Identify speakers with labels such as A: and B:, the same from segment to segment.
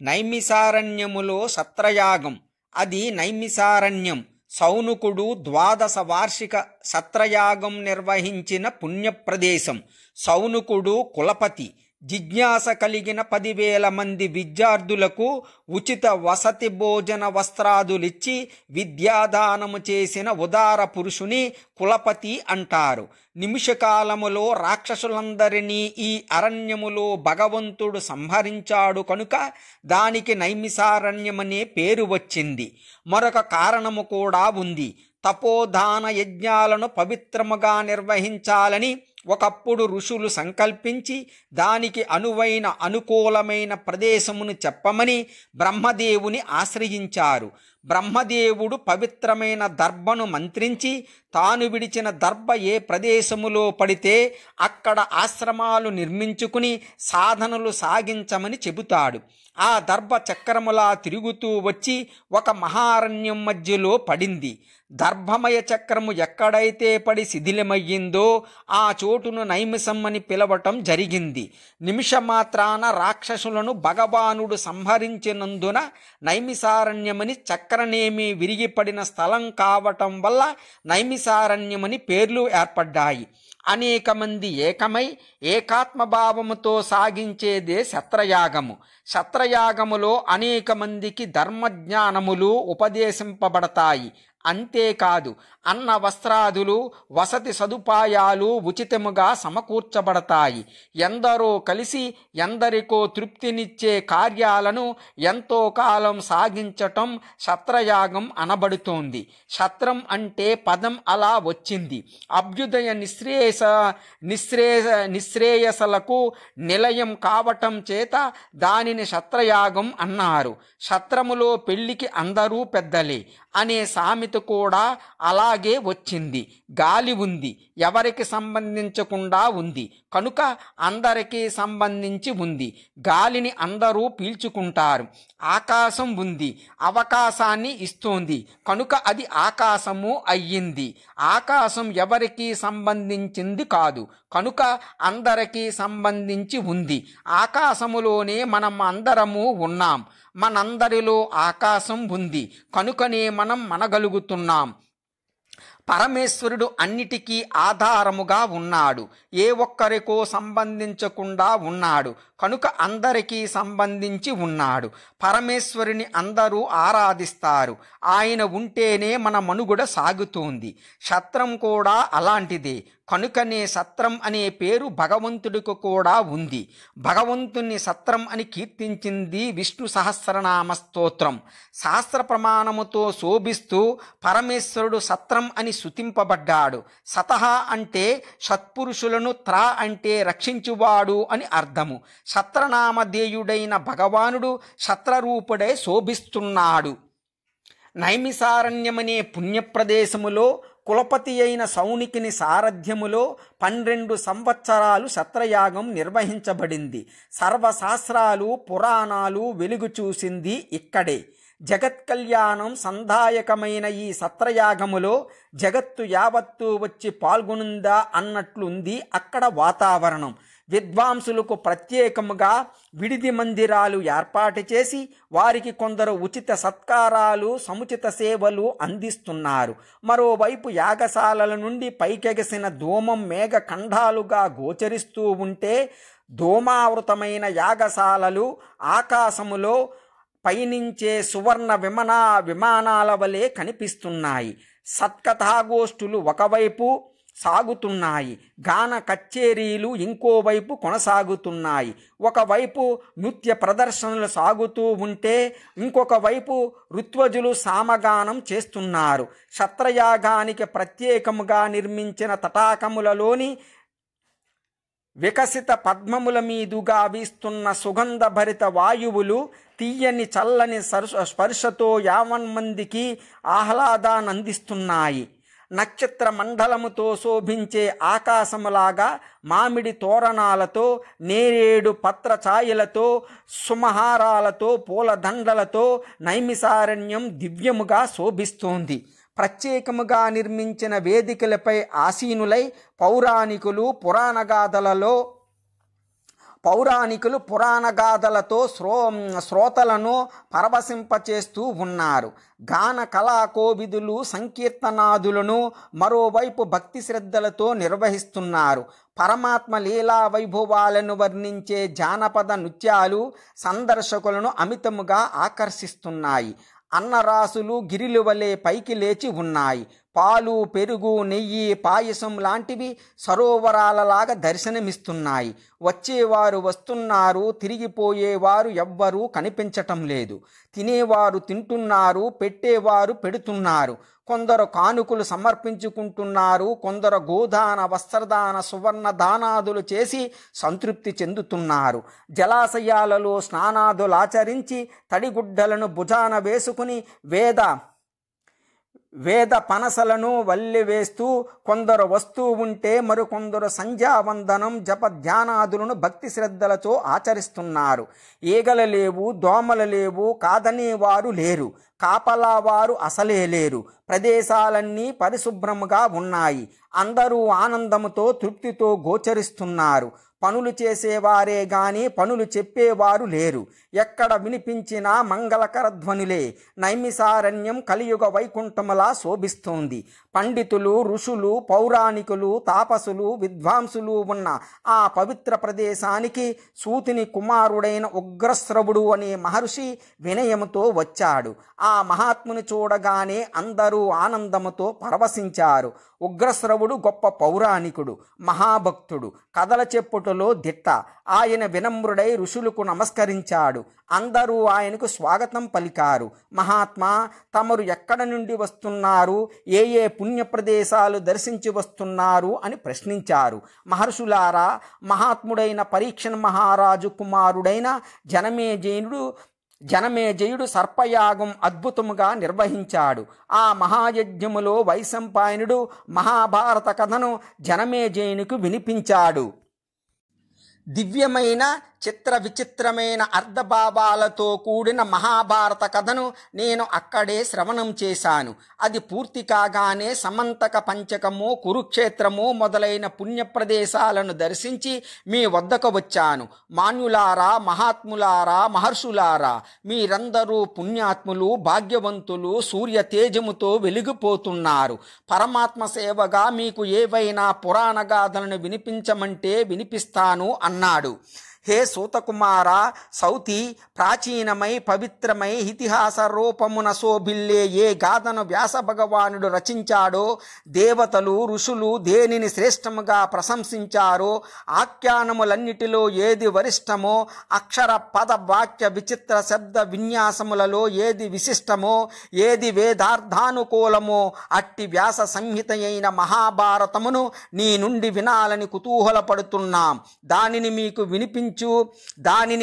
A: నైమిసారణ్యములో సత్రయాగం. అది నైమిసారణ్యం. సౌనకుడు 12 వార్షిక సత్రయాగం నిర్వహించిన పుణ్యప్రదేశం. సౌనకుడు కులపతి. జిజ్ఞాస కలిగిన 10,000 మంది విద్యార్థులకు ఉచిత వసతి భోజన వస్త్రాదులిచ్చి విద్యాదానము చేసిన ఉదార పురుషుని కులపతి అంటారు. నిమిషకాలములో రాక్షసులందరినీ ఈ అరణ్యములో భగవంతుడు సంహరించాడు కనుక దానికి నైమిసారణ్యమనే పేరు వచ్చింది. మరొక కారణము కూడా ఉంది. తపోదాన యజ్ఞాలను పవిత్రముగా నిర్వహించాలని ఒకప్పుడు ఋషులు సంకల్పించి దానికి అనుకూలమైన ప్రదేశమును చెప్పమని బ్రహ్మదేవుని ఆశ్రయించారు. బ్రహ్మదేవుడు పవిత్రమైన దర్భను మంత్రించి తాను విడిచిన దర్భ ఏ ప్రదేశములో పడితే అక్కడ ఆశ్రమాలు నిర్మించుకుని సాధనలు సాగించమని చెబుతాడు. ఆ దర్భ చక్రములా తిరుగుతూ వచ్చి ఒక మహారణ్యం మధ్యలో పడింది. దర్భమయ చక్రము ఎక్కడైతే పడి శిథిలమయ్యిందో ఆ చోటును నైమిసం అని పిలవటం జరిగింది. నిమిషమాత్రాన రాక్షసులను భగవానుడు సంహరించినందున నైమిసారణ్యమని చక్రనేమి విరిగిపడిన స్థలం కావటం వల్ల నైమిసారణ్యమని పేర్లు ఏర్పడ్డాయి. అనేక మంది ఏకమై ఏకాత్మభావముతో సాగించేదే సత్రయాగము. సత్రయాగములో అనేక మందికి ధర్మజ్ఞానములు ఉపదేశింపబడతాయి. అంతేకాదు అన్న వస్త్రాదులు వసతి సదుపాయాలు ఉచితముగా సమకూర్చబడతాయి. ఎందరో కలిసి ఎందరికో తృప్తినిచ్చే కార్యాలను ఎంతో కాలం సాగించటం సత్రయాగం అనబడుతోంది. సత్రం అంటే పదం అలా వచ్చింది. అభ్యుదయ నిశ్రేయసలకు నిలయం కావటం చేత దానిని సత్రయాగం అన్నారు. సత్రములో పెళ్లికి అందరూ పెద్దలే అనే సామెత కూడా అలాగే వచ్చింది. గాలి ఉంది, ఎవరికి సంబంధించకుండా ఉంది కనుక అందరికీ సంబంధించి ఉంది. గాలిని అందరూ పీల్చుకుంటారు. ఆకాశం ఉంది, అవకాశాన్ని ఇస్తోంది కనుక అది ఆకాశము అయ్యింది. ఆకాశం ఎవరికి సంబంధించింది కాదు కనుక అందరికీ సంబంధించి ఉంది. ఆకాశములోనే మనం అందరము ఉన్నాం. మనందరిలో ఆకాశం ఉంది కనుకనే మనం మనగలుగుతున్నాం. పరమేశ్వరుడు అన్నిటికీ ఆధారముగా ఉన్నాడు. ఏ ఒక్కరికో సంబంధించకుండా ఉన్నాడు కనుక అందరికీ సంబంధించి ఉన్నాడు. పరమేశ్వరుని అందరూ ఆరాధిస్తారు. ఆయన ఉంటేనే మన మనుగడ సాగుతోంది. సత్రం కూడా అలాంటిదే కనుకనే సత్రం అనే పేరు భగవంతుడికి కూడా ఉంది. భగవంతుని సత్రం అని కీర్తించింది విష్ణు సహస్రనామ స్తోత్రం. శాస్త్ర ప్రమాణముతో శోభిస్తూ పరమేశ్వరుడు సత్రం అని స్తుతింపబడ్డాడు. సతహ అంటే సత్పురుషులను, త్రా అంటే రక్షించువాడు అని అర్థము. సత్రనామధేయుడైన భగవానుడు సత్రరూపుడై శోభిస్తున్నాడు. నైమిసారణ్యమనే పుణ్యప్రదేశములో కులపతి అయిన సౌనికిని సారథ్యములో 12 సంవత్సరాలు సత్రయాగం నిర్వహించబడింది. సర్వశాస్త్రాలు పురాణాలు వెలుగు చూసింది ఇక్కడే. జగత్కళ్యాణం సంధాయకమైన ఈ సత్రయాగములో జగత్తు యావత్తు వచ్చి పాల్గొనుందా అన్నట్లుంది అక్కడ వాతావరణం. విద్వాంసులకు ప్రత్యేకముగా విడిది మందిరాలు ఏర్పాటు చేసి వారికి కొందరు ఉచిత సత్కారాలు, సముచిత సేవలు అందిస్తున్నారు. మరోవైపు యాగశాలల నుండి పైకెగసిన ధూమం మేఘ ఖండాలుగా గోచరిస్తూ ఉంటే ధూమావృతమైన యాగశాలలు ఆకాశములో పయనించే సువర్ణ విమానాల వలె కనిపిస్తున్నాయి. సత్కథాగోష్ఠులు ఒకవైపు సాగుతున్నాయి. గాన కచ్చేరీలు ఇంకోవైపు కొనసాగుతున్నాయి. ఒకవైపు నృత్య ప్రదర్శనలు సాగుతూ ఉంటే ఇంకొక వైపు ఋత్వజులు సామగానం చేస్తున్నారు. సత్రయాగానికి ప్రత్యేకముగా నిర్మించిన తటాకములలోని వికసిత పద్మముల మీదుగా వీస్తున్న సుగంధభరిత వాయువులు తీయని చల్లని స్పర్శతో యావన్మందికి ఆహ్లాదానందిస్తున్నాయి. నక్షత్ర మండలముతో శోభించే ఆకాశములాగా మామిడి తోరణాలతో, నేరేడు పత్ర ఛాయలతో, సుమహారాలతో, పూలదండలతో నైమిసారణ్యం దివ్యముగా శోభిస్తోంది. ప్రత్యేకముగా నిర్మించిన వేదికలపై ఆసీనులై పౌరాణికులు పురాణగాథలలో పౌరాణికులు పురాణగాథలతో శ్రోతలను పరవశింపచేస్తూ ఉన్నారు. గాన కళాకోవిదులు సంకీర్తనాదులను మరోవైపు భక్తి శ్రద్ధలతో నిర్వహిస్తున్నారు. పరమాత్మ లీలా వైభవాలను వర్ణించే జానపద నృత్యాలు సందర్శకులను అమితముగా ఆకర్షిస్తున్నాయి. అన్నరాసులు గిరిలు వలె పైకి లేచి ఉన్నాయి. పాలు, పెరుగు, నెయ్యి, పాయసం లాంటివి సరోవరాలలాగా దర్శనమిస్తున్నాయి. వచ్చేవారు వస్తున్నారు, తిరిగిపోయేవారు ఎవ్వరూ కనిపించటం లేదు. తినేవారు తింటున్నారు, పెట్టేవారు పెడుతున్నారు. కొందరు కానుకలు సమర్పించుకుంటున్నారు, కొందరు గోదాన, వస్త్రదాన, సువర్ణ దానాదులు చేసి సంతృప్తి చెందుతున్నారు. జలాశయాలలో స్నానాదులాచరించి తడిగుడ్డలను భుజాన వేసుకుని వేద పనసలను వల్లివేస్తూ కొందరు వస్తూ ఉంటే మరికొందరు సంధ్యావందనం, జప ధ్యానాదులను భక్తి శ్రద్ధలతో ఆచరిస్తున్నారు. ఈగలు లేవు, దోమలు లేవు, కాదనేవారు లేరు, కాపలావారు అసలే లేరు. ప్రదేశాలన్నీ పరిశుభ్రముగా ఉన్నాయి. అందరూ ఆనందముతో తృప్తితో గోచరిస్తున్నారు. పనులు చేసేవారే గాని పనులు చెప్పేవారు లేరు. ఎక్కడ వినిపించినా మంగళకర ధ్వనులే. నైమిసారణ్యం కలియుగ వైకుంఠములా శోభిస్తోంది. పండితులు, ఋషులు, పౌరాణికులు, తాపసులు, విద్వాంసులు ఉన్న ఆ పవిత్ర ప్రదేశానికి సూతిని కుమారుడైన ఉగ్రశ్రవుడు అనే మహర్షి వినయముతో వచ్చాడు. ఆ మహాత్ముని చూడగానే అందరూ ఆనందముతో పరవశించారు. ఉగ్రశ్రవుడు గొప్ప పౌరాణికుడు, మహాభక్తుడు, కథల చెప్పుటలో దిట్ట. ఆయన వినమ్రుడై ఋషులకు నమస్కరించాడు. అందరూ ఆయనకు స్వాగతం పలికారు. మహాత్మా, తమరు ఎక్కడ నుండి వస్తున్నారు, ఏ ఏ పుణ్య ప్రదేశాలు దర్శించి వస్తున్నారు అని ప్రశ్నించారు. మహర్షులారా, మహాత్ముడైన పరీక్షన్ మహారాజు కుమారుడైన జనమేజయుడు సర్పయాగం అద్భుతముగా నిర్వహించాడు. ఆ మహాయజ్ఞములో వైశంపాయనుడు మహాభారత కథను జనమేజయునికి వినిపించాడు. దివ్యమైన చిత్ర విచిత్రమైన అర్ధభావాలతో కూడిన మహాభారత కథను నేను అక్కడే శ్రవణం చేశాను. అది పూర్తి కాగానే సమంతక పంచకము, కురుక్షేత్రము మొదలైన పుణ్యప్రదేశాలను దర్శించి మీ వద్దకు వచ్చాను. మాన్యులారా, మహాత్ములారా, మహర్షులారా, మీరందరూ పుణ్యాత్ములు, భాగ్యవంతులు, సూర్య తేజముతో వెలిగిపోతున్నారు. పరమాత్మ సేవగా మీకు ఏవైనా పురాణ గాథలను వినిపించమంటే వినిపిస్తాను అన్నాడు. హే సూతకుమార, సౌతి ప్రాచీనమై పవిత్రమై ఇతిహాస రూపమున శోభిల్లే ఏ గాథను వ్యాస భగవానుడు రచించాడో, దేవతలు, ఋషులు దేనిని శ్రేష్టముగా ప్రశంసించారో, ఆఖ్యానములన్నిటిలో ఏది వరిష్టమో, అక్షర పద వాక్య విచిత్ర శబ్ద విన్యాసములలో ఏది విశిష్టమో, ఏది వేదార్థానుకూలమో అట్టి వ్యాస సంహిత అయిన మహాభారతమును నీ నుండి వినాలని కుతూహలపడుతున్నాం. దానిని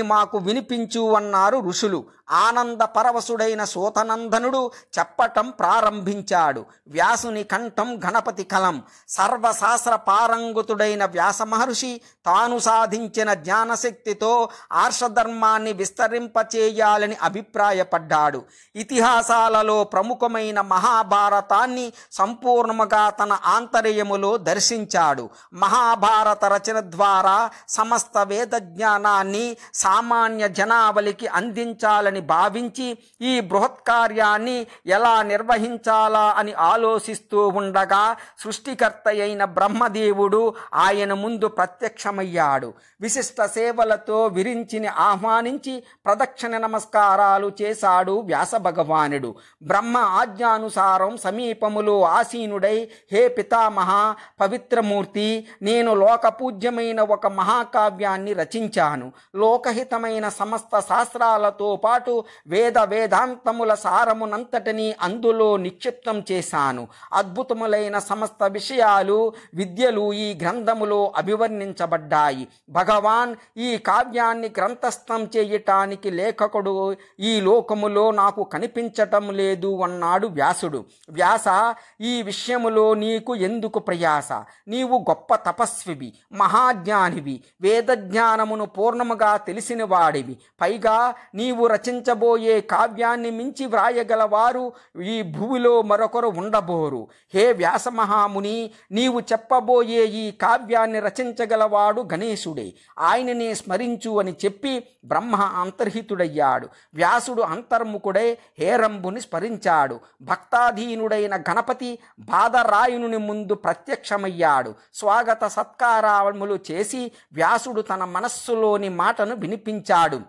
A: మాకు వినిపించు అన్నారు ఋషులు. ఆనంద పరవశుడైన సూతనందనుడు చెప్పటం ప్రారంభించాడు. వ్యాసుని కంఠం గణపతి కలం. సర్వశాస్త్ర పారంగతుడైన వ్యాస మహర్షి తాను సాధించిన జ్ఞానశక్తితో ఆర్షధర్మాన్ని విస్తరింపచేయాలని అభిప్రాయపడ్డాడు. ఇతిహాసాలలో ప్రముఖమైన మహాభారతాన్ని సంపూర్ణముగా తన ఆంతర్యములో దర్శించాడు. మహాభారత రచన ద్వారా సమస్త వేద జ్ఞానాన్ని సామాన్య జనావళికి అందించాలని భావించి ఈ బృహత్కార్యాన్ని ఎలా నిర్వహించాలా అని ఆలోచిస్తూ ఉండగా సృష్టికర్త అయిన బ్రహ్మదేవుడు ఆయన ముందు ప్రత్యక్షమయ్యాడు. విశిష్ట సేవలతో విరించిని ఆహ్వానించి ప్రదక్షిణ నమస్కారాలు చేశాడు వ్యాస భగవానుడు. బ్రహ్మ ఆజ్ఞానుసారం సమీపములో ఆసీనుడై, హే పితామహ, పవిత్రమూర్తి, నేను లోకపూజ్యమైన ఒక మహాకావ్యాన్ని రచించాను. లోకహితమైన సమస్త శాస్త్రాలతో పాటు వేదాంతముల సారమునంతటినీ అందులో నిక్షిప్తం చేశాను. అద్భుతములైన సమస్త విషయాలు, విద్యలు ఈ గ్రంథములో అభివర్ణించబడ్డాయి. భగవాన్, ఈ కావ్యాన్ని గ్రంథస్థం చేయటానికి లేఖకుడు ఈ లోకములో నాకు కనిపించటం లేదు అన్నాడు వ్యాసుడు. వ్యాస, ఈ విషయములో నీకు ఎందుకు ప్రయాస? నీవు గొప్ప తపస్వివి, మహాజ్ఞానివి, వేదజ్ఞానమును పూర్ణముగా తెలిసిన వాడివి. పైగా నీవు రచించిన రచించబోయే కావ్యాన్ని మించి వ్రాయగలవారు ఈ భూమిలో మరొకరు ఉండబోరు. హే వ్యాసమహాముని, నీవు చెప్పబోయే ఈ కావ్యాన్ని రచించగలవాడు గణేశుడే. ఆయననే స్మరించు అని చెప్పి బ్రహ్మ అంతర్హితుడయ్యాడు. వ్యాసుడు అంతర్ముఖుడై హేరంబుని స్మరించాడు. భక్తాధీనుడైన గణపతి బాదరాయణుని ముందు ప్రత్యక్షమయ్యాడు. స్వాగత సత్కారములు చేసి వ్యాసుడు తన మనస్సులోని మాటను వినిపించాడు.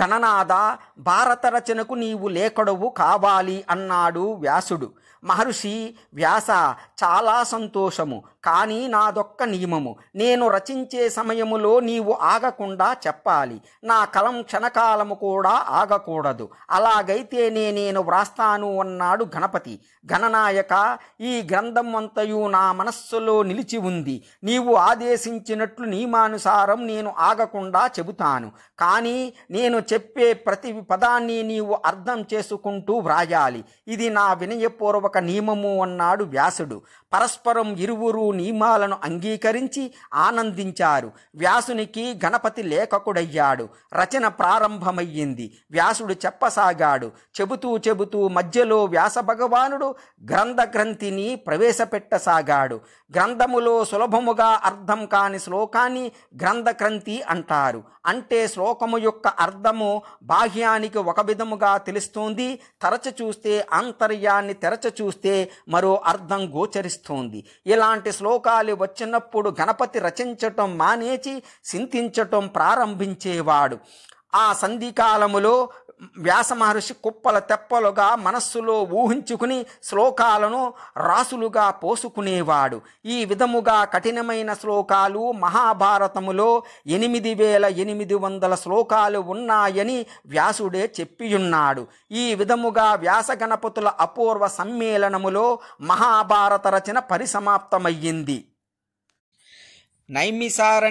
A: గణనాథ, భారత రచనకు నీవు లేఖడవు కావాలి అన్నాడు వ్యాసుడు. మహర్షి, వ్యాస, చాలా సంతోషము, కానీ నాదొక్క నియమము. నేను రచించే సమయములో నీవు ఆగకుండా చెప్పాలి. నా కలం క్షణకాలము కూడా ఆగకూడదు. అలాగైతేనే నేను వ్రాస్తాను అన్నాడు గణపతి. గణనాయక, ఈ గ్రంథం అంతయు నా మనస్సులో నిలిచి ఉంది. నీవు ఆదేశించినట్లు నియమానుసారం నేను ఆగకుండా చెబుతాను. కానీ నేను చెప్పే ప్రతి పదాన్ని నీవు అర్థం చేసుకుంటూ వ్రాయాలి. ఇది నా వినయపూర్వక నియమము అన్నాడు వ్యాసుడు. పరస్పరం ఇరువురు నియమాలను అంగీకరించి ఆనందించారు. వ్యాసునికి గణపతి లేఖకుడయ్యాడు. రచన ప్రారంభమయ్యింది. వ్యాసుడు చెప్పసాగాడు. చెబుతూ మధ్యలో వ్యాస భగవానుడు గ్రంథిని ప్రవేశపెట్టసాగాడు. గ్రంథములో సులభముగా అర్థం కాని శ్లోకాన్ని గ్రంథగ్రంథి అంటారు. అంటే శ్లోకము యొక్క అర్థము బాహ్యానికి ఒక విధముగా తెలుస్తోంది, తరచు చూస్తే ఆంతర్యాన్ని తెరచ చూస్తే మరో అర్థం గోచరిస్తోంది. ఇలాంటి శ్లోకాలు వచ్చినప్పుడు గణపతి రచించటం మానేచి చింతించటం ప్రారంభించేవాడు. ఆ సంధికాలములో వ్యాస మహర్షి కుప్పల తెప్పలుగా మనస్సులో ఊహించుకుని శ్లోకాలను రాసులుగా పోసుకునేవాడు. ఈ విధముగా కఠినమైన శ్లోకాలు మహాభారతములో 8800 శ్లోకాలు ఉన్నాయని వ్యాసుడే చెప్పియున్నాడు. ఈ విధముగా వ్యాస గణపతుల అపూర్వ సమ్మేళనములో మహాభారత రచన పరిసమాప్తమయ్యింది. నైమిసారణ్య